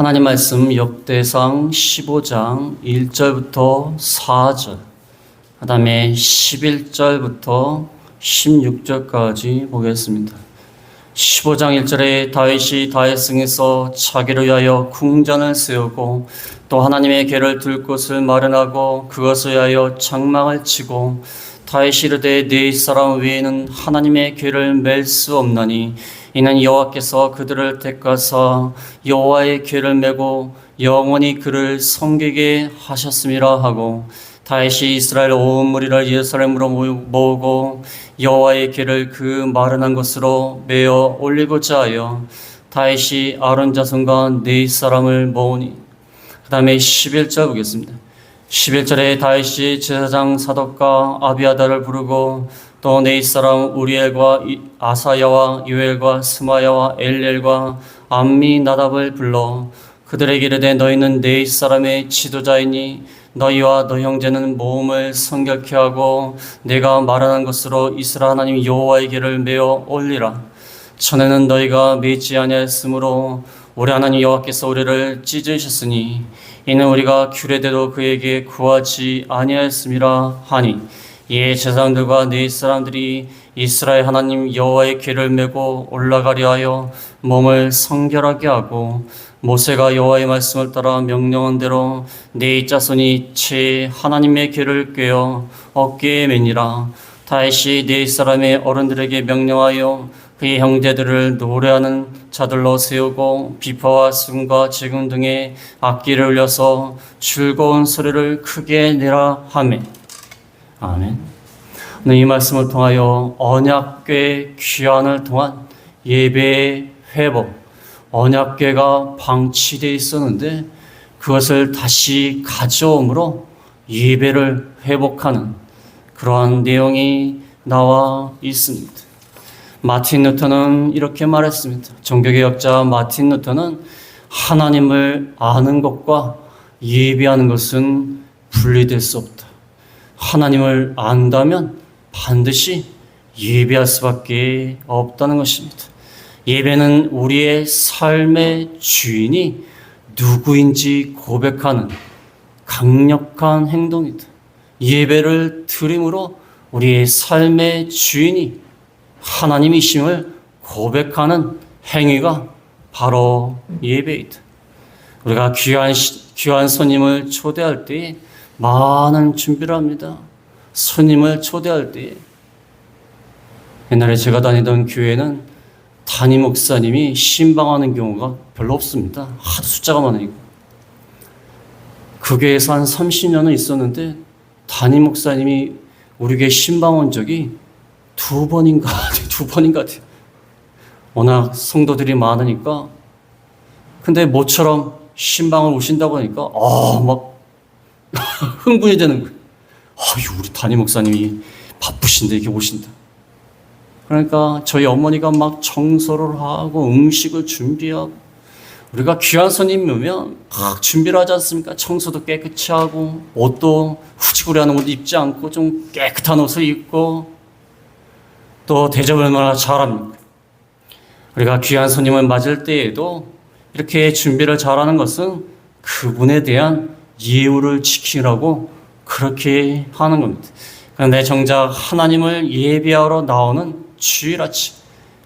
하나님 말씀 역대상 15장 1절부터 4절, 그 다음에 11절부터 16절까지 보겠습니다. 15장 1절에 다윗이 다윗성에서 자기를 위하여 궁전을 세우고 또 하나님의 궤를 둘 곳을 마련하고 그것을 위하여 장막을 치고 다윗이 이르되 네 사람 외에는 하나님의 궤를 맬 수 없나니 이는 여호와께서 그들을 택하사 여호와의 궤를 메고 영원히 그를 섬기게 하셨음이라 하고 다윗이 이스라엘 온 무리를 예루살렘으로 모으고 여호와의 궤를 그 마련한 곳으로 메어 올리고자 하여 다윗이 아론 자손과 네 사람을 모으니 그 다음에 11절 보겠습니다. 11절에 다윗이 제사장 사독과 아비아다를 부르고 또 네 사람 우리엘과 아사야와 요엘과 스마야와 엘렐과 암미나답을 불러 그들에게 이르되 너희는 네 사람의 지도자이니 너희와 너 형제는 모험을 성결케 하고 내가 말하는 것으로 이스라엘 하나님 여호와의 궤를 메어 올리라. 전에는 너희가 메지 아니하였으므로 올해 하나님 여호와께서 우리를 찢으셨으니 이는 우리가 규례대로 그에게 구하지 아니하였음이라 하니 이에 제사장들과 네 사람들이 이스라엘 하나님 여호와의 궤를 메고 올라가려 하여 몸을 성결하게 하고 모세가 여호와의 말씀을 따라 명령한 대로 네 자손이 채 하나님의 궤를 꿰어 어깨에 매니라. 다윗이 네 사람의 어른들에게 명령하여 그의 형제들을 노래하는 자들로 세우고 비파와 수금과 재금 등의 악기를 울려서 즐거운 소리를 크게 내라 하매. 아멘. 오늘 이 말씀을 통하여 언약궤 귀환을 통한 예배의 회복, 언약궤가 방치되어 있었는데 그것을 다시 가져옴으로 예배를 회복하는 그러한 내용이 나와 있습니다. 마틴 루터는 이렇게 말했습니다. 종교개혁자 마틴 루터는 하나님을 아는 것과 예배하는 것은 분리될 수 없다. 하나님을 안다면 반드시 예배할 수밖에 없다는 것입니다. 예배는 우리의 삶의 주인이 누구인지 고백하는 강력한 행동이다. 예배를 드림으로 우리의 삶의 주인이 하나님이심을 고백하는 행위가 바로 예배이다. 우리가 귀한 손님을 초대할 때 많은 준비를 합니다. 손님을 초대할 때 옛날에 제가 다니던 교회는 담임 목사님이 신방하는 경우가 별로 없습니다. 하도 숫자가 많으니까. 그 교회에서 한 30년은 있었는데 담임 목사님이 우리 교회 신방 온 적이 두 번인가 같아요. 워낙 성도들이 많으니까. 근데 모처럼 신방을 오신다고 하니까 막 흥분이 되는 거예요. 우리 담임 목사님이 바쁘신데 이렇게 오신다. 그러니까 저희 어머니가 막 청소를 하고 음식을 준비하고 우리가 귀한 손님 오면 막 준비를 하지 않습니까? 청소도 깨끗이 하고 옷도 후지구리하는 옷 입지 않고 좀 깨끗한 옷을 입고 또 대접을 얼마나 잘합니까? 우리가 귀한 손님을 맞을 때에도 이렇게 준비를 잘하는 것은 그분에 대한 예우를 지키라고 그렇게 하는 겁니다. 그런데 정작 하나님을 예배하러 나오는 주일 아침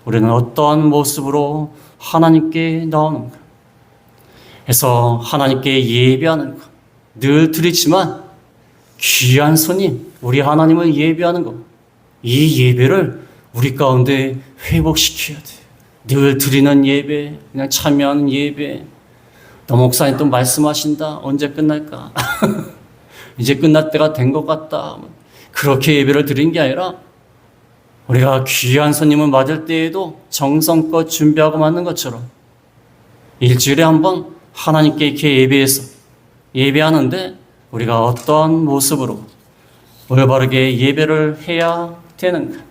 우리는 어떠한 모습으로 하나님께 나오는가? 그래서 하나님께 예배하는 것 늘 드리지만 귀한 손님 우리 하나님을 예배하는 것, 이 예배를 우리 가운데 회복시켜야 돼요. 늘 드리는 예배, 그냥 참여하는 예배. 너 목사님 또 말씀하신다. 언제 끝날까? 이제 끝날 때가 된 것 같다. 그렇게 예배를 드린 게 아니라 우리가 귀한 손님을 맞을 때에도 정성껏 준비하고 맞는 것처럼 일주일에 한 번 하나님께 이렇게 예배하는데 우리가 어떠한 모습으로 올바르게 예배를 해야 되는가?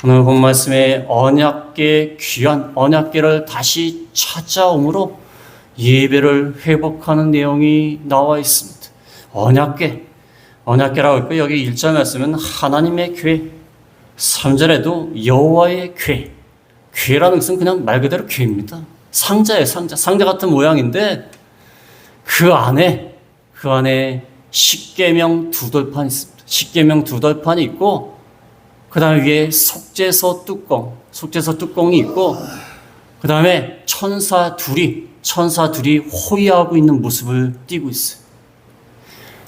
오늘 본 말씀에 언약궤 귀한 언약궤를 다시 찾아옴으로 예배를 회복하는 내용이 나와 있습니다. 언약궤라고 했고 여기 1절 말씀은 하나님의 궤, 3절에도 여호와의 궤라는 것은 그냥 말 그대로 궤입니다. 상자예요, 상자 같은 모양인데 그 안에 십계명 두 돌판이 있습니다. 십계명 두 돌판이 있고 그 다음에 위에 속죄서 뚜껑이 있고 그 다음에 천사 둘이 호위하고 있는 모습을 띄고 있어요.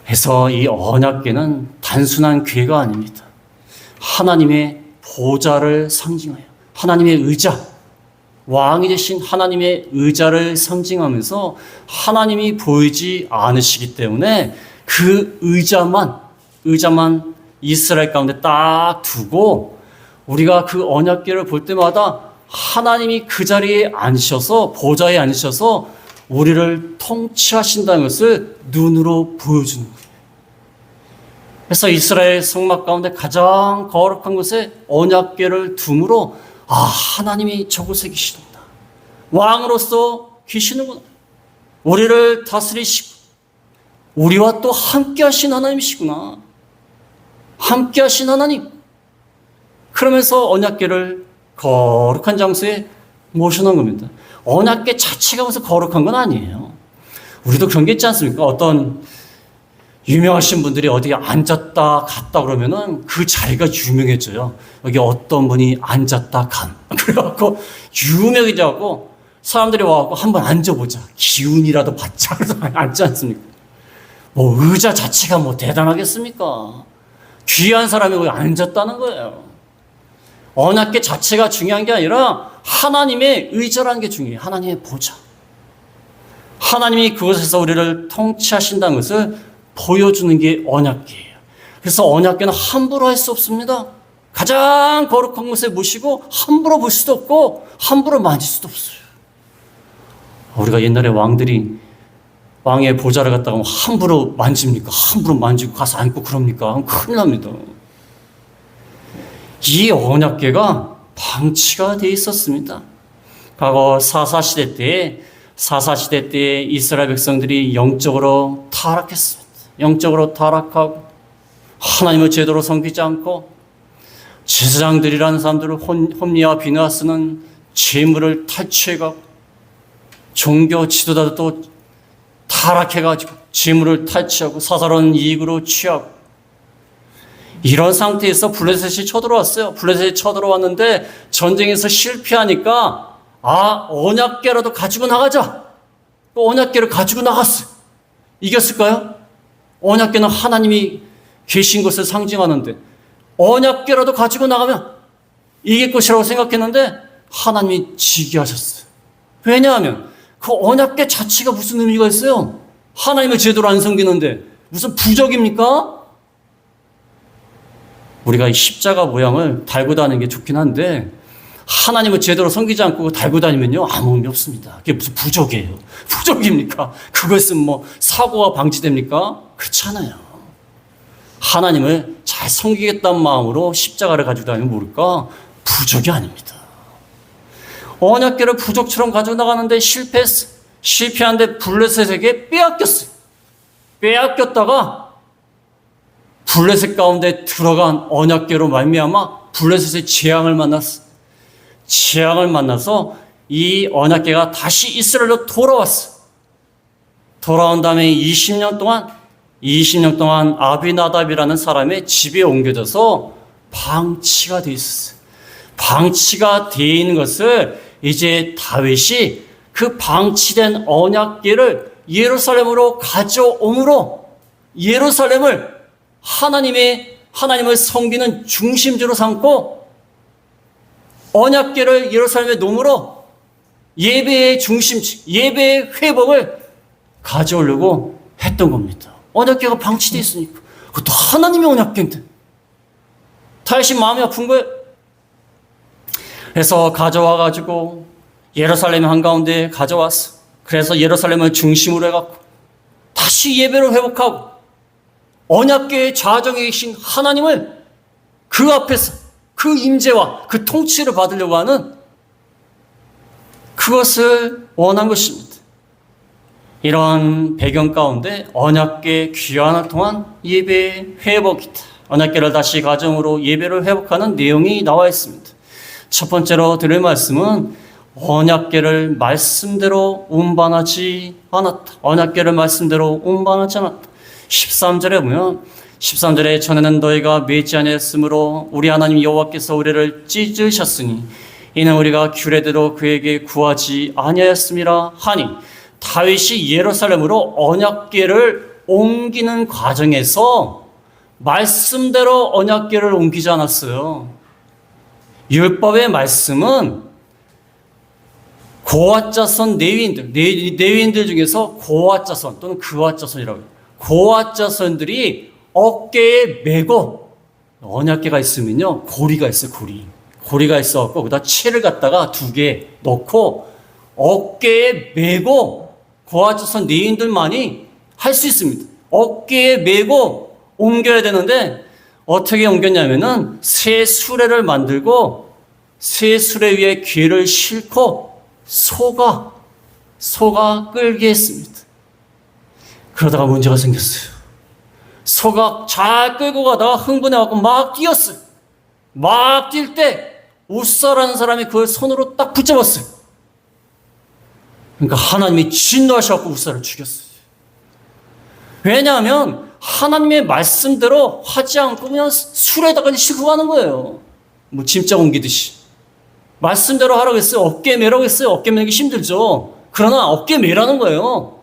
그래서 이 언약궤는 단순한 궤가 아닙니다. 하나님의 보좌를 상징하여 하나님의 의자, 왕이 되신 하나님의 의자를 상징하면서 하나님이 보이지 않으시기 때문에 그 의자만 이스라엘 가운데 딱 두고 우리가 그 언약궤를 볼 때마다 하나님이 그 자리에 앉으셔서 보좌에 앉으셔서 우리를 통치하신다는 것을 눈으로 보여주는 거예요. 그래서 이스라엘 성막 가운데 가장 거룩한 곳에 언약궤를 둠으로 하나님이 저곳에 계시는구나. 왕으로서 계시는구나. 우리를 다스리시고 우리와 또 함께 하신 하나님이시구나. 함께 하신 하나님. 그러면서 언약궤를 거룩한 장소에 모셔놓은 겁니다. 언약궤 자체가 무슨 거룩한 건 아니에요. 우리도 그런 게 있지 않습니까? 어떤 유명하신 분들이 어디에 앉았다 갔다 그러면은 그 자리가 유명해져요. 여기 어떤 분이 앉았다 간. 그래갖고 유명해져갖고 사람들이 와갖고 한번 앉아보자. 기운이라도 받자. 그래서 앉지 않습니까? 뭐 의자 자체가 뭐 대단하겠습니까? 귀한 사람이 거기 앉았다는 거예요. 언약궤 자체가 중요한 게 아니라 하나님의 의자라는 게 중요해요. 하나님의 보좌. 하나님이 그곳에서 우리를 통치하신다는 것을 보여주는 게 언약궤예요. 그래서 언약궤는 함부로 할 수 없습니다. 가장 거룩한 곳에 모시고 함부로 볼 수도 없고 함부로 만질 수도 없어요. 우리가 옛날에 왕의 보좌를 갖다가 함부로 만집니까? 함부로 만지고 가서 앉고 그럽니까? 큰일 납니다. 이 언약궤가 방치가 되어 있었습니다. 과거 사사시대 때에 이스라엘 백성들이 영적으로 타락했습니다. 영적으로 타락하고 하나님을 제대로 섬기지 않고 제사장들이라는 사람들을 홈리와 비느하스는 재물을 탈취해가고 종교 지도자도 타락해가지고 재물을 탈취하고 사사로운 이익으로 취하고 이런 상태에서 블레셋이 쳐들어왔어요. 블레셋이 쳐들어왔는데 전쟁에서 실패하니까 언약궤라도 가지고 나가자. 또 언약궤를 가지고 나갔어요. 이겼을까요? 언약궤는 하나님이 계신 것을 상징하는데 언약궤라도 가지고 나가면 이길 것이라고 생각했는데 하나님이 지게 하셨어요. 왜냐하면 그 언약궤 자체가 무슨 의미가 있어요? 하나님을 제대로 안 섬기는데 무슨 부적입니까? 우리가 이 십자가 모양을 달고 다니는 게 좋긴 한데 하나님을 제대로 섬기지 않고 달고 다니면요 아무 의미 없습니다. 그게 무슨 부적이에요. 부적입니까? 그것은 뭐 사고가 방지됩니까? 그렇지 않아요. 하나님을 잘 섬기겠다는 마음으로 십자가를 가지고 다니면 모를까? 부적이 아닙니다. 언약궤를 부적처럼 가지고 나가는데 실패했어. 실패한데 블레셋에게 빼앗겼어요. 빼앗겼다가 블레셋 가운데 들어간 언약궤로 말미암아 블레셋의 재앙을 만났어. 재앙을 만나서 이 언약궤가 다시 이스라엘로 돌아왔어. 돌아온 다음에 20년 동안 아비나답이라는 사람의 집에 옮겨져서 방치가 돼 있었어요. 방치가 돼 있는 것을 이제 다윗이 그 방치된 언약궤를 예루살렘으로 가져옴으로 예루살렘을 하나님을 섬기는 중심지로 삼고 언약궤를 예루살렘에 놓음으로 예배의 중심지, 예배의 회복을 가져오려고 했던 겁니다. 언약궤가 방치되어 있으니까. 그것도 하나님의 언약궤인데. 다윗이 마음이 아픈 거예요. 그래서 가져와가지고 예루살렘 한가운데 가져왔어. 그래서 예루살렘을 중심으로 해갖고 다시 예배를 회복하고 언약궤의 좌정에 계신 하나님을 그 앞에서 그 임재와 그 통치를 받으려고 하는 그것을 원한 것입니다. 이런 배경 가운데 언약궤 귀환을 통한 예배의 회복이다. 언약궤를 다시 가정으로 예배를 회복하는 내용이 나와 있습니다. 첫 번째로 드릴 말씀은 언약궤를 말씀대로 운반하지 않았다. 언약궤를 말씀대로 운반하지 않았다. 13절에 보면 13절에 전에는 너희가 매지 아니했으므로 우리 하나님 여호와께서 우리를 찢으셨으니 이는 우리가 규례대로 그에게 구하지 아니하였음이라 하니 다윗이 예루살렘으로 언약궤를 옮기는 과정에서 말씀대로 언약궤를 옮기지 않았어요. 율법의 말씀은 고핫 자손 레위인들 중에서 고핫 자손 또는 그핫 자손이라고 해요. 고핫 자손들이 어깨에 메고 언약궤가 있으면요 고리가 있어요. 고리가 있어갖고 거기다 채를 갖다가 2개 넣고 어깨에 메고 고핫 자손 레위인들만이 할 수 있습니다. 어깨에 메고 옮겨야 되는데 어떻게 옮겼냐면은 새 수레를 만들고 새 수레 위에 궤를 싣고 소가 끌게 했습니다. 그러다가 문제가 생겼어요. 소가 잘 끌고 가다가 흥분해갖고 막 뛰었어요. 막 뛸 때 우사라는 사람이 그걸 손으로 딱 붙잡았어요. 그러니까 하나님이 진노하셔갖고 우사를 죽였어요. 왜냐하면 하나님의 말씀대로 하지 않고 그냥 술에다가 싣고 가는 거예요. 뭐 짐짝 옮기듯이. 말씀대로 하라고 했어요. 어깨 매라고 했어요. 어깨 매기 힘들죠. 그러나 어깨 매라는 거예요.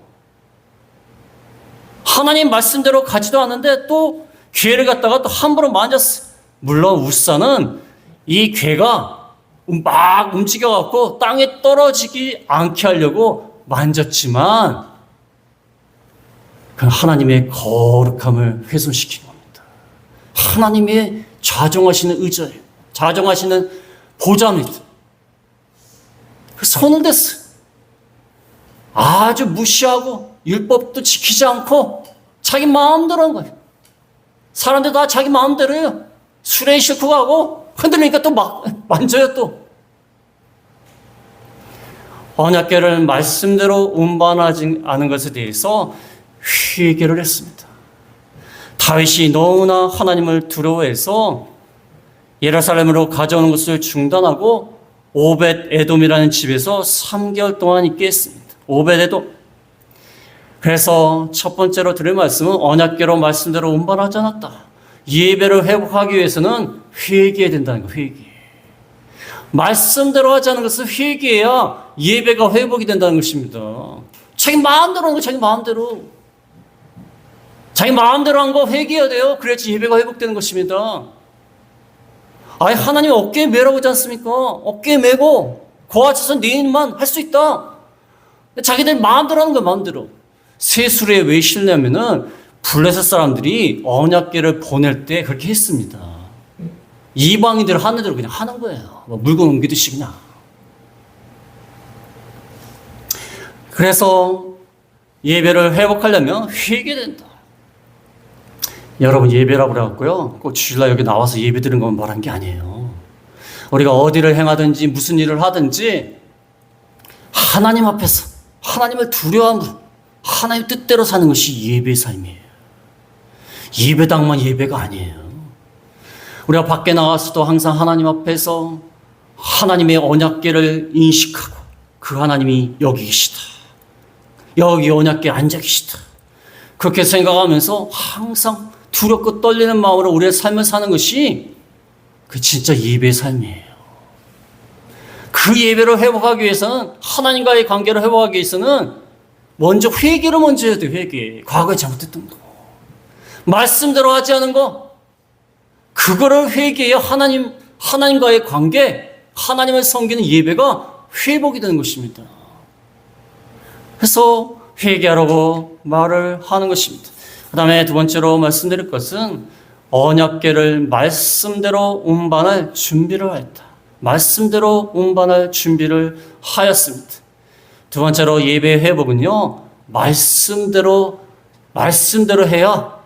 하나님 말씀대로 가지도 않는데 또 궤를 갖다가 또 함부로 만졌어요. 물론 우사는 이 궤가 막 움직여갖고 땅에 떨어지지 않게 하려고 만졌지만 그 하나님의 거룩함을 훼손시킨 겁니다. 하나님의 좌정하시는 의자예요. 좌정하시는 보좌입니다. 그 손을 댔어요. 아주 무시하고 율법도 지키지 않고 자기 마음대로 한 거예요. 사람들 다 자기 마음대로 해요. 술에 싣고 가고 흔들리니까 또 막 만져요 또. 언약궤를 말씀대로 운반하지 않은 것에 대해서 회개를 했습니다. 다윗이 너무나 하나님을 두려워해서 예루살렘으로 가져오는 것을 중단하고 오벳 에돔이라는 집에서 3개월 동안 있게 했습니다. 오벳 에돔. 그래서 첫 번째로 드릴 말씀은 언약궤로 말씀대로 운반하지 않았다. 예배를 회복하기 위해서는 회개해야 된다는 거예요. 회개. 말씀대로 하지 않은 것을 회개해야 예배가 회복이 된다는 것입니다. 자기 마음대로 하는 거 자기 마음대로. 자기 마음대로 한 거 회개해야 돼요. 그래야지 예배가 회복되는 것입니다. 아예 하나님 어깨에 매라고 하지 않습니까? 어깨에 매고 고아쳐서 네인만 할 수 있다. 자기들 마음대로 하는 거야, 마음대로. 세수레에 왜 실냐면은 블레셋 사람들이 언약궤를 보낼 때 그렇게 했습니다. 이방인들 하는 대로 그냥 하는 거예요. 뭐 물건 옮기듯이 그냥. 그래서 예배를 회복하려면 회개된다. 여러분 예배라고 그래갖고요. 꼭 주일날 여기 나와서 예배 드리는 것만 말한 게 아니에요. 우리가 어디를 행하든지 무슨 일을 하든지 하나님 앞에서 하나님을 두려워함으로 하나님 뜻대로 사는 것이 예배의 삶이에요. 예배당만 예배가 아니에요. 우리가 밖에 나와서도 항상 하나님 앞에서 하나님의 언약궤를 인식하고 그 하나님이 여기 계시다. 여기 언약궤에 앉아 계시다. 그렇게 생각하면서 항상 두렵고 떨리는 마음으로 우리의 삶을 사는 것이 그 진짜 예배의 삶이에요. 그 예배를 회복하기 위해서는 하나님과의 관계를 회복하기 위해서는 먼저 회개를 먼저 해야 돼요. 회개. 과거에 잘못했던 거. 말씀대로 하지 않은 거. 그거를 회개해야 하나님과의 관계, 하나님을 섬기는 예배가 회복이 되는 것입니다. 그래서 회개하라고 말을 하는 것입니다. 그 다음에 두 번째로 말씀드릴 것은 언약궤를 말씀대로 운반할 준비를 하였다. 말씀대로 운반할 준비를 하였습니다. 두 번째로 예배 회복은요, 말씀대로 해야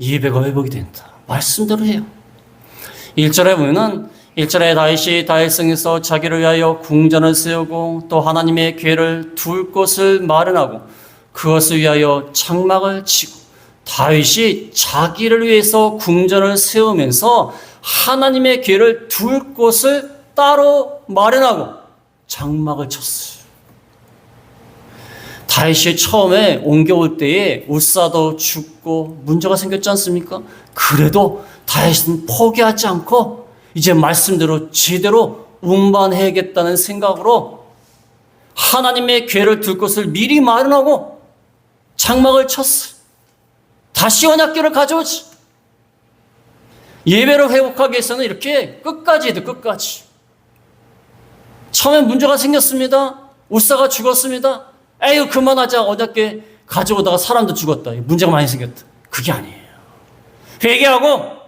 예배가 회복이 된다. 말씀대로 해요. 1절에 보면은 1절에 다윗이 다윗성에서 자기를 위하여 궁전을 세우고 또 하나님의 궤를 둘 곳을 마련하고 그것을 위하여 장막을 치고 다윗이 자기를 위해서 궁전을 세우면서 하나님의 궤를 둘 곳을 따로 마련하고 장막을 쳤어요. 다윗이 처음에 옮겨올 때에 울사도 죽고 문제가 생겼지 않습니까? 그래도 다윗은 포기하지 않고 이제 말씀대로 제대로 운반해야겠다는 생각으로 하나님의 궤를 둘 곳을 미리 마련하고 장막을 쳤어요. 다시 언약궤를 가져오지. 예배를 회복하기 위해서는 이렇게 끝까지 해야 돼, 끝까지. 처음에 문제가 생겼습니다. 울사가 죽었습니다. 에휴, 그만하자. 언약궤 가져오다가 사람도 죽었다. 문제가 많이 생겼다. 그게 아니에요. 회개하고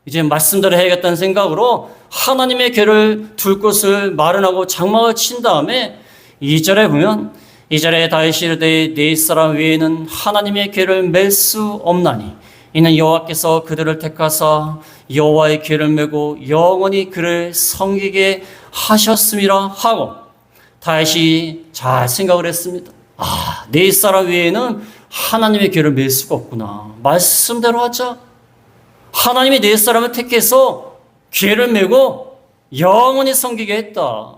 이제 말씀대로 해야겠다는 생각으로 하나님의 궤를 둘 곳을 마련하고 장막을 친 다음에 2절에 보면 2절에 다윗이 이르되 네 사람 외에는 하나님의 궤를 맬 수 없나니 이는 여호와께서 그들을 택하사 여호와의 궤를 메고 영원히 그를 섬기게 하셨음이라 하고 다윗이 잘 생각을 했습니다. 네 사람 외에는 하나님의 궤를 맬 수가 없구나. 말씀대로 하자. 하나님이 네 사람을 택해서 궤를 메고 영원히 섬기게 했다.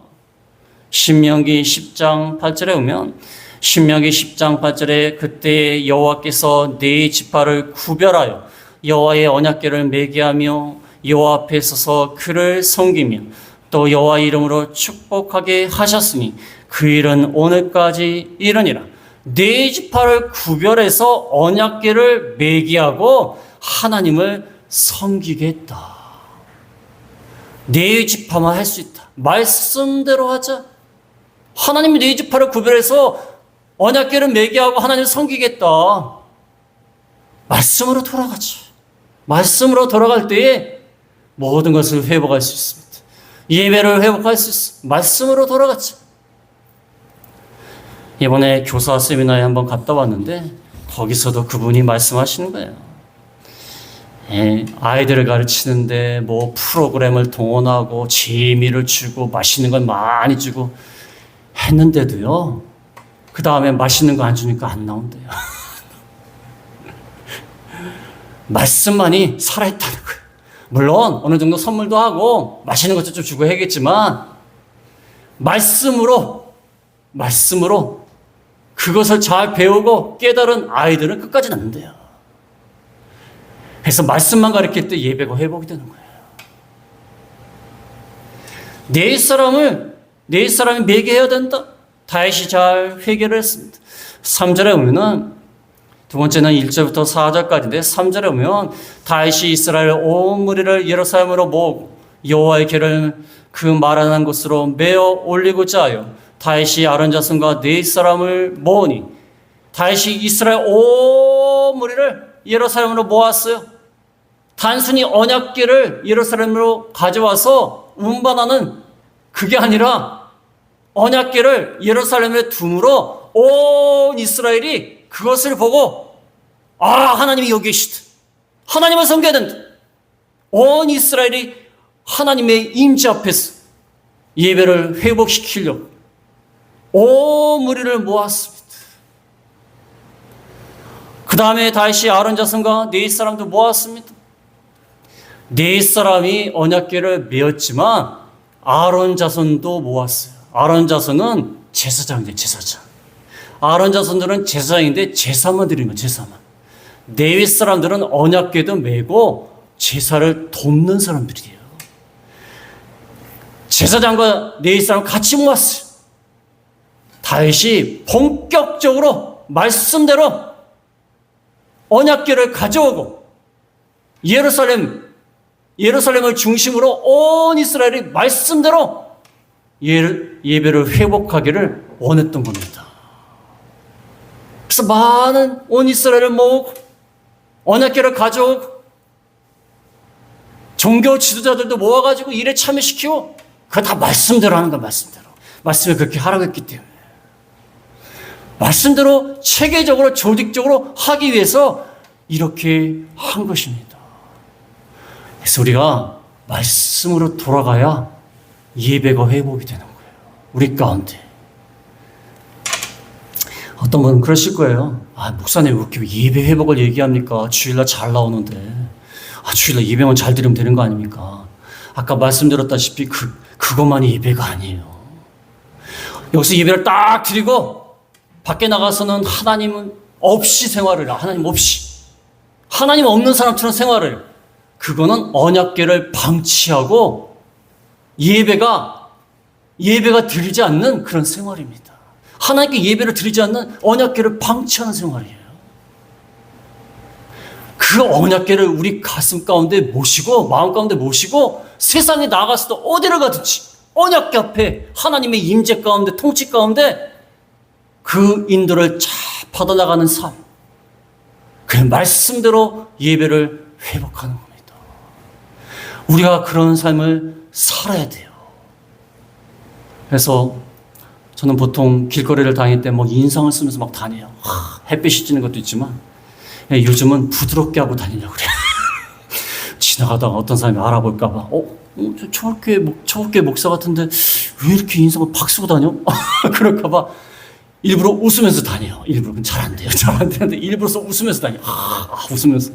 신명기 10장 8절에 보면 신명기 10장 8절에 그때 여호와께서 네 지파를 구별하여 여호와의 언약궤를 매게 하며 여호와 앞에 서서 그를 섬기며 또 여호와 이름으로 축복하게 하셨으니 그 일은 오늘까지 이르니라. 네 지파를 구별해서 언약궤를 매게 하고 하나님을 섬기게 했다. 네 지파만 할 수 있다. 말씀대로 하자. 하나님이 네 지파를 구별해서 언약궤를 매게 하고 하나님을 섬기겠다. 말씀으로 돌아가자. 말씀으로 돌아갈 때에 모든 것을 회복할 수 있습니다. 예배를 회복할 수 있습니다. 말씀으로 돌아가자. 이번에 교사 세미나에 한번 갔다 왔는데 거기서도 그분이 말씀하시는 거예요. 아이들을 가르치는데 뭐 프로그램을 동원하고 재미를 주고 맛있는 걸 많이 주고 했는데도요, 그 다음에 맛있는 거 안 주니까 안 나온대요. 말씀만이 살아있다는 거예요. 물론 어느 정도 선물도 하고 맛있는 것도 좀 주고 해야겠지만 말씀으로 그것을 잘 배우고 깨달은 아이들은 끝까지 남는데요. 그래서 말씀만 가르칠 때 예배가 회복이 되는 거예요. 네 사람이 매개해야 된다. 다윗이 잘 회개를 했습니다. 3절에 보면은 두 번째는 1절부터 4절까지인데 3절에 보면 다윗이 이스라엘 온 무리를 예루살렘으로 모으고 여호와의 궤를 그 마련한 곳으로 메어 올리고자 하여 다윗이 아론 자손과 네 사람을 모으니 다윗이 이스라엘 온 무리를 예루살렘으로 모았어요. 단순히 언약궤를 예루살렘으로 가져와서 운반하는 그게 아니라 언약궤를 예루살렘에 둠으로 온 이스라엘이 그것을 보고 하나님이 여기 계시다. 하나님을 섬겨야 된다. 온 이스라엘이 하나님의 임재 앞에서 예배를 회복시키려고 온 무리를 모았습니다. 그 다음에 다윗이 아론 자손과 네 사람도 모았습니다. 네 사람이 언약궤를 메었지만 아론 자손도 모았어요. 아론 자손은 제사장인데 제사장. 아론 자손들은 제사장인데 제사만 드리는 거예요. 제사만. 레위 사람들은 언약궤도 메고 제사를 돕는 사람들이에요. 제사장과 레위 사람 같이 모았어요. 다윗이 본격적으로 말씀대로 언약궤를 가져오고 예루살렘을 중심으로 온 이스라엘이 말씀대로 예배를 회복하기를 원했던 겁니다. 그래서 많은 온 이스라엘을 모으고 언약궤를 가져오고 종교 지도자들도 모아가지고 일에 참여시키고 그거 다 말씀대로 하는 거야. 말씀대로. 말씀을 그렇게 하라고 했기 때문에. 말씀대로 체계적으로 조직적으로 하기 위해서 이렇게 한 것입니다. 그래서 우리가 말씀으로 돌아가야 예배가 회복이 되는 거예요. 우리 가운데. 어떤 분은 그러실 거예요. 목사님 왜 이렇게 예배 회복을 얘기합니까? 주일날 잘 나오는데. 주일날 예배만 잘 드리면 되는 거 아닙니까? 아까 말씀드렸다시피 그것만이 예배가 아니에요. 여기서 예배를 딱 드리고 밖에 나가서는 하나님은 없이 생활을 해요. 하나님 없이. 하나님 없는 사람처럼 생활을 해요. 그거는 언약궤를 방치하고 예배가 드리지 않는 그런 생활입니다. 하나님께 예배를 드리지 않는 언약궤를 방치하는 생활이에요. 그 언약궤를 우리 가슴 가운데 모시고 마음 가운데 모시고 세상에 나가서도 어디를 가든지 언약궤 앞에 하나님의 임재 가운데 통치 가운데 그 인도를 잘 받아나가는 삶, 그 말씀대로 예배를 회복하는 겁니다. 우리가 그런 삶을 살아야 돼요. 그래서 저는 보통 길거리를 다닐 때 뭐 인상을 쓰면서 막 다녀요. 햇빛이 찌는 것도 있지만 요즘은 부드럽게 하고 다니려고 그래요. 지나가다가 어떤 사람이 알아볼까봐 저렇게 목사 같은데 왜 이렇게 인상을 팍 쓰고 다녀? 그럴까봐 일부러 웃으면서 다녀요. 일부러. 잘 안 돼요. 잘 안 되는데 일부러 웃으면서 다녀요. 웃으면서.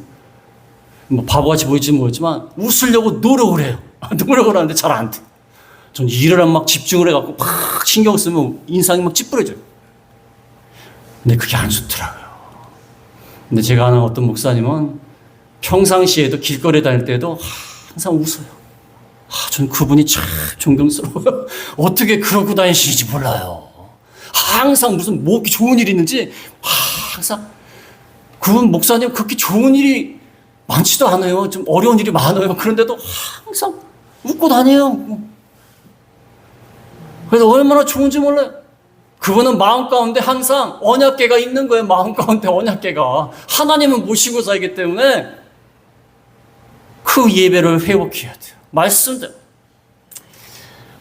뭐 바보같이 보일지는 모르지만 웃으려고 노력을 해요. 노력을 하는데 잘 안 돼. 전 일을 막 집중을 해갖고 막 신경 쓰면 인상이 막 찌푸려져요. 근데 그게 안 좋더라고요. 근데 제가 아는 어떤 목사님은 평상시에도 길거리에 다닐 때도 항상 웃어요. 전 그분이 참 존경스러워요. 어떻게 그러고 다니시는지 몰라요. 항상 무슨 뭐 좋은 일이 있는지 항상 그분 목사님 그렇게 좋은 일이 많지도 않아요. 좀 어려운 일이 많아요. 그런데도 항상 웃고 다녀요. 그래서 얼마나 좋은지 몰라요. 그분은 마음 가운데 항상 언약궤가 있는 거예요. 마음 가운데 언약궤가. 하나님은 모시고 살기 때문에 그 예배를 회복해야 돼요. 말씀대로.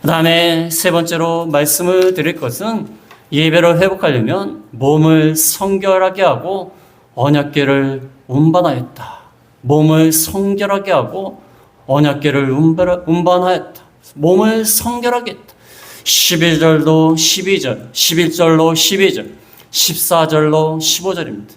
그 다음에 세 번째로 말씀을 드릴 것은 예배를 회복하려면 몸을 성결하게 하고 언약궤를 운반하였다. 몸을 성결하게 하고 언약궤를 운반하였다. 몸을 성결하게 했다. 11절로 12절, 11절로 12절, 14절로 15절입니다.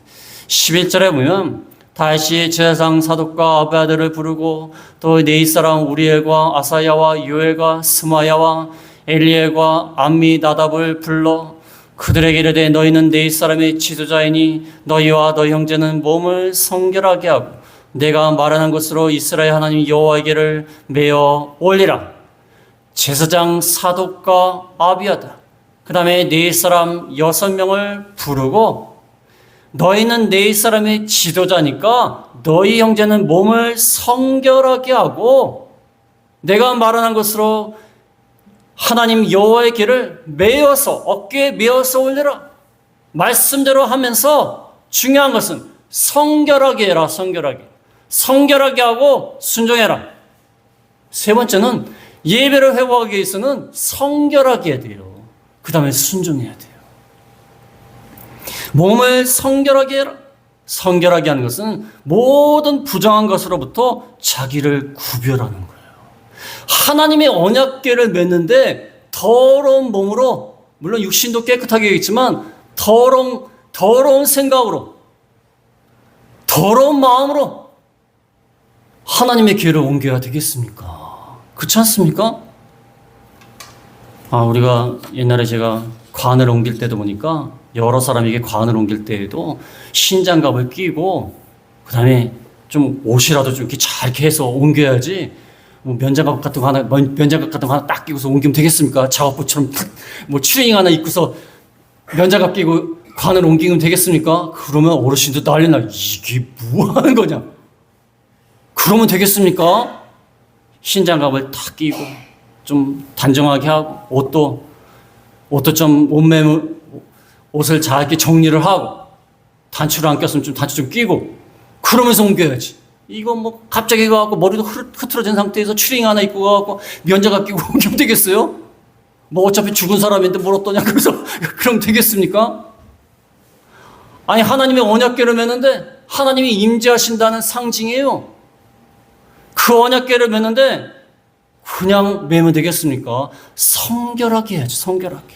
11절에 보면 다시 제사장 사독과 아비아들을 부르고 또 네이 사람 우리엘과 아사야와 요엘과 스마야와 엘리엘과 암미나답을 불러 그들에게 이르되 너희는 네이 사람의 지도자이니 너희와 너희 형제는 몸을 성결하게 하고 내가 말하는 것으로 이스라엘 하나님 여호와에게를 메어 올리라. 제사장 사독과 아비아다. 그 다음에 네이 사람 6명을 부르고 너희는 네이 사람의 지도자니까 너희 형제는 몸을 성결하게 하고 내가 말하는 것으로 하나님 여호와의 길을 메어서 어깨에 메어서 올려라. 말씀대로 하면서 중요한 것은 성결하게 해라. 성결하게 하고 순종해라. 세 번째는 예배를 회복하기 위해서는 성결하게 해야 돼요. 그 다음에 순종해야 돼요. 몸을 성결하게 해라. 성결하게 하는 것은 모든 부정한 것으로부터 자기를 구별하는 거예요. 하나님의 언약궤를 맺는데 더러운 몸으로, 물론 육신도 깨끗하게 있지만 더러운 생각으로, 더러운 마음으로 하나님의 궤를 옮겨야 되겠습니까? 그렇지 않습니까? 우리가 옛날에 제가 관을 옮길 때도 보니까 여러 사람에게 관을 옮길 때에도 신장갑을 끼고 그 다음에 좀 옷이라도 좀 이렇게 잘 이렇게 해서 옮겨야지 뭐 면장갑 같은 거 하나 딱 끼고서 옮기면 되겠습니까? 작업복처럼 뭐 추리닝 하나 입고서 면장갑 끼고 관을 옮기면 되겠습니까? 그러면 어르신들 난리나. 이게 뭐 하는 거냐? 그러면 되겠습니까? 신장갑을 탁 끼고 좀 단정하게 하고 옷도 좀 옷을 잘 이렇게 정리를 하고 단추를 안 꼈으면 좀 단추 좀 끼고 그러면서 옮겨야지. 이거 뭐 갑자기 가갖고 머리도 흐트러진 상태에서 추링 하나 입고 가갖고 면장갑 끼고 옮기면 되겠어요? 뭐 어차피 죽은 사람인데 뭘 어떠냐. 그래서 그럼 되겠습니까? 아니 하나님의 언약궤를 맺는데 하나님이 임재하신다는 상징이에요. 그 언약궤를 맺는데 그냥 매면 되겠습니까? 성결하게 해야죠. 성결하게.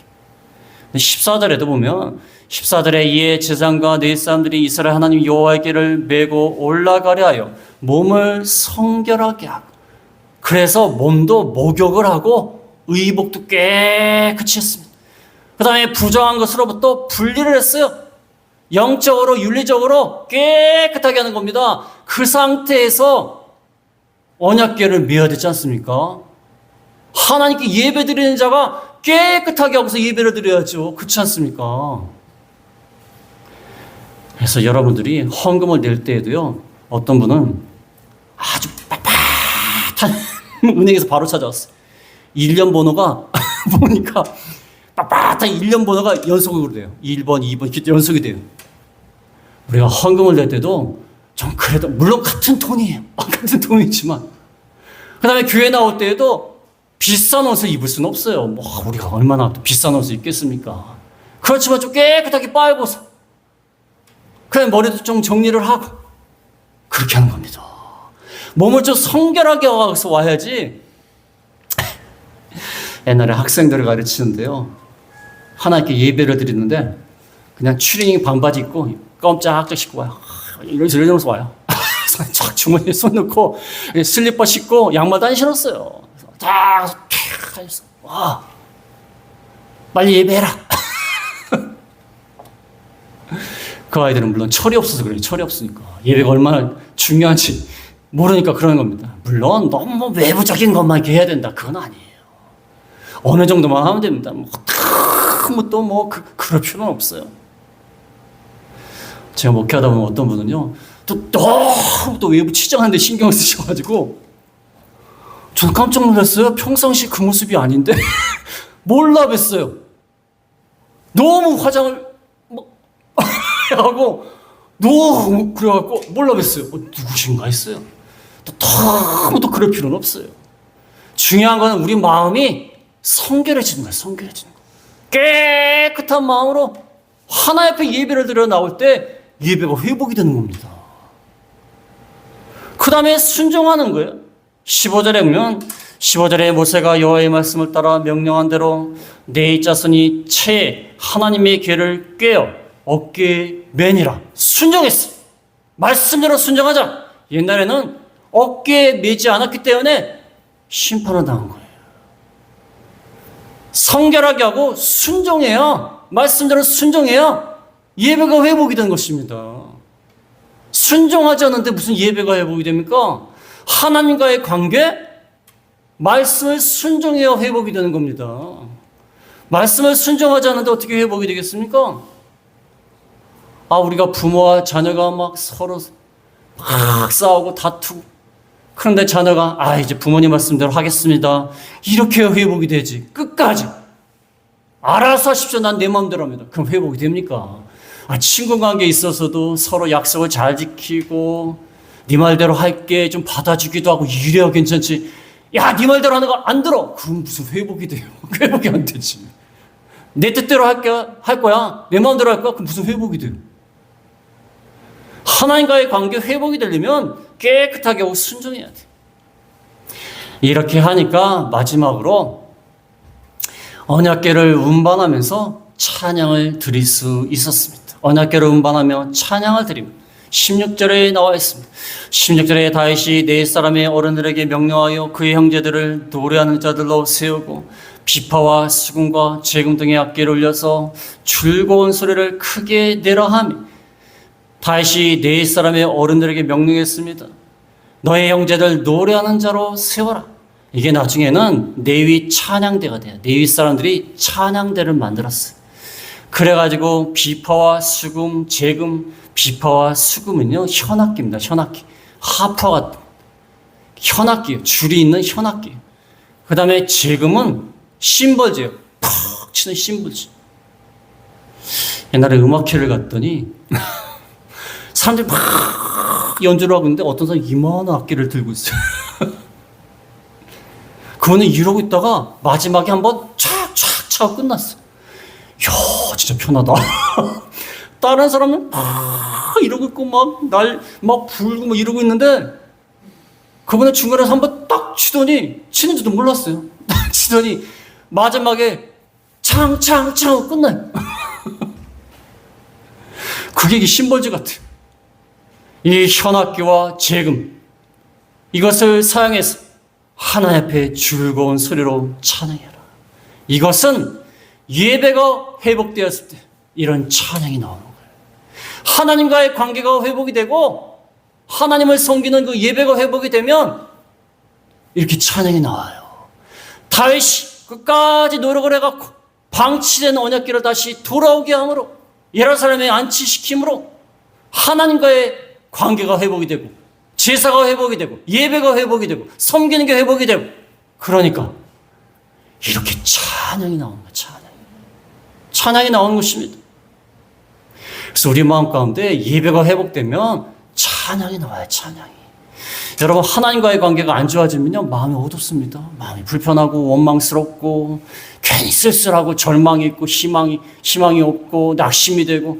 14절에도 보면 14절에 이에 제사장과 네 사람들이 이스라엘 하나님 여호와의 길을 메고 올라가려 하여 몸을 성결하게 하고, 그래서 몸도 목욕을 하고 의복도 깨끗이 했습니다. 그 다음에 부정한 것으로부터 분리를 했어요. 영적으로, 윤리적으로 깨끗하게 하는 겁니다. 그 상태에서 언약궤를 메어야 되지 않습니까? 하나님께 예배 드리는 자가 깨끗하게 하고서 예배를 드려야죠. 그렇지 않습니까? 그래서 여러분들이 헌금을 낼 때에도요, 어떤 분은 아주 빳빳한 은행에서 바로 찾아왔어요. 1년 번호가 보니까 빳빳한 1년 번호가 연속으로 돼요. 1번, 2번 이렇게 연속이 돼요. 우리가 헌금을 낼 때도 좀 그래도 물론 같은 돈이에요. 같은 돈이지만 그 다음에 교회 나올 때에도 비싼 옷을 입을 수는 없어요. 뭐 우리가 얼마나 또 비싼 옷을 입겠습니까? 그렇지만 좀 깨끗하게 빨고서 그냥 머리도 좀 정리를 하고 그렇게 하는 겁니다. 몸을 좀 성결하게 와서 와야지. 옛날에 학생들을 가르치는데요, 하나님께 예배를 드리는데 그냥 추리닝 반바지 입고 껌짝짝 신고 와요. 이러면서 와요. 쫙 주머니에 손 넣고 슬리퍼 신고 양말도 안 신었어요. 다 와, 빨리 예배해라. 그 아이들은 물론 철이 없어서 그래요. 철이 없으니까. 예배가 얼마나 중요한지 모르니까 그러는 겁니다. 물론 너무 외부적인 것만 이렇게 해야 된다, 그건 아니에요. 어느 정도만 하면 됩니다. 그럴 필요는 없어요. 제가 목회하다 보면 어떤 분은요, 너무 외부 치장하는데 신경을 쓰셔가지고, 저는 깜짝 놀랐어요. 평상시 그 모습이 아닌데, 몰라 뵀어요. 너무 화장을 하고, 너무 그래갖고, 몰라 뵀어요. 누구신가 했어요. 너무 그럴 필요는 없어요. 중요한 거는 우리 마음이 성결해지는 거예요. 성결해지는 거. 깨끗한 마음으로 하나님 앞에 예배를 드려 나올 때 예배가 회복이 되는 겁니다. 그 다음에 순종하는 거예요. 15절에 보면 15절에 모세가 여호와의 말씀을 따라 명령한 대로 네 자손이 채 하나님의 궤를 꿰어 어깨에 매니라. 순종했어. 말씀대로 순종하자. 옛날에는 어깨에 매지 않았기 때문에 심판을 당한 거예요. 성결하게 하고 순종해야, 말씀대로 순종해야 예배가 회복이 되는 것입니다. 순종하지 않는데 무슨 예배가 회복이 됩니까? 하나님과의 관계, 말씀을 순종해야 회복이 되는 겁니다. 말씀을 순종하지 않는데 어떻게 회복이 되겠습니까? 우리가 부모와 자녀가 막 서로 막 싸우고 다투고, 그런데 자녀가 이제 부모님 말씀대로 하겠습니다, 이렇게 회복이 되지. 끝까지 알아서 하십시오, 난 내 마음대로 합니다. 그럼 회복이 됩니까? 친구 관계에 있어서도 서로 약속을 잘 지키고 네 말대로 할게 좀 받아주기도 하고 이래야 괜찮지. 야, 네 말대로 하는 거 안 들어. 그럼 무슨 회복이 돼요? 회복이 안 되지. 내 뜻대로 할 거야. 내 마음대로 할 거야. 그럼 무슨 회복이 돼요? 하나님과의 관계 회복이 되려면 깨끗하게 하고 순종해야 돼. 이렇게 하니까 마지막으로 언약궤를 운반하면서 찬양을 드릴 수 있었습니다. 언약궤를 운반하며 찬양을 드립니다. 16절에 나와 있습니다. 16절에 다윗이 네 사람의 어른들에게 명령하여 그의 형제들을 노래하는 자들로 세우고 비파와 수금과 재금 등의 악기를 울려서 즐거운 소리를 크게 내라 하며, 다윗이 네 사람의 어른들에게 명령했습니다. 너의 형제들 노래하는 자로 세워라. 이게 나중에는 레위 찬양대가 돼요. 레위 사람들이 찬양대를 만들었어요. 그래가지고 비파와 수금, 재금, 비파와 수금은요 현악기입니다. 현악기. 하프와 같은 현악기예요. 줄이 있는 현악기. 그 다음에 재금은 심벌제예요. 팍 치는 심벌제. 옛날에 음악회를 갔더니 사람들이 막 연주를 하고 있는데 어떤 사람이 이만한 악기를 들고 있어요. 그거는 이러고 있다가 마지막에 한번 촥촥 차고 끝났어. 이야, 진짜 편하다. 다른 사람은 막 이러고 있고 막 불고 막 이러고 있는데 그분은 중간에서 한번 딱 치더니, 치는지도 몰랐어요. 딱 치더니 마지막에 창창창 끝나요. 그게 이 심벌제 같아요. 이 현악기와 재금, 이것을 사용해서 하나님 앞에 즐거운 소리로 찬양해라. 이것은 예배가 회복되었을 때 이런 찬양이 나오는 거예요. 하나님과의 관계가 회복이 되고 하나님을 섬기는 그 예배가 회복이 되면 이렇게 찬양이 나와요. 다윗이 끝까지 노력을 해갖고 방치된 언약궤를 다시 돌아오게 함으로 예루살렘에 안치시킴으로 하나님과의 관계가 회복이 되고 제사가 회복이 되고 예배가 회복이 되고 섬기는 게 회복이 되고 그러니까 이렇게 찬양이 나오는 거예요. 찬양이 나오는 것입니다. 그래서 우리 마음 가운데 예배가 회복되면 찬양이 나와요. 찬양이. 여러분 하나님과의 관계가 안 좋아지면요 마음이 어둡습니다. 마음이 불편하고 원망스럽고 괜히 쓸쓸하고 절망이 있고 희망이 없고 낙심이 되고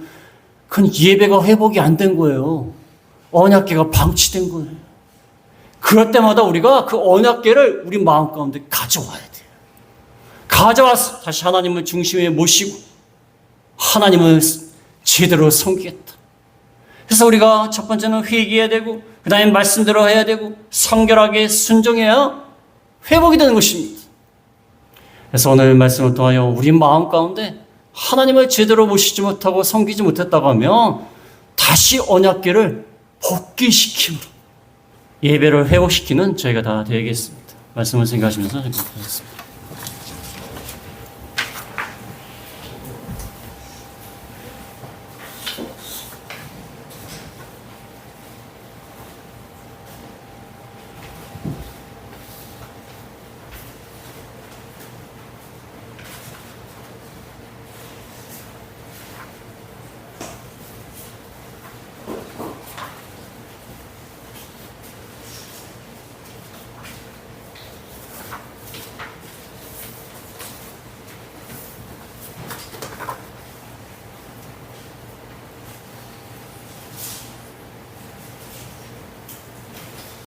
그건 예배가 회복이 안 된 거예요. 언약궤가 방치된 거예요. 그럴 때마다 우리가 그 언약궤를 우리 마음 가운데 가져와야 돼요. 가져와서 다시 하나님을 중심에 모시고 하나님을 제대로 섬기겠다. 그래서 우리가 첫 번째는 회개해야 되고 그 다음에 말씀대로 해야 되고 성결하게 순종해야 회복이 되는 것입니다. 그래서 오늘 말씀을 통하여 우리 마음 가운데 하나님을 제대로 모시지 못하고 섬기지 못했다고 하면 다시 언약궤를 복귀시킴으로 예배를 회복시키는 저희가 다 되겠습니다. 말씀을 생각하시면서 하겠습니다.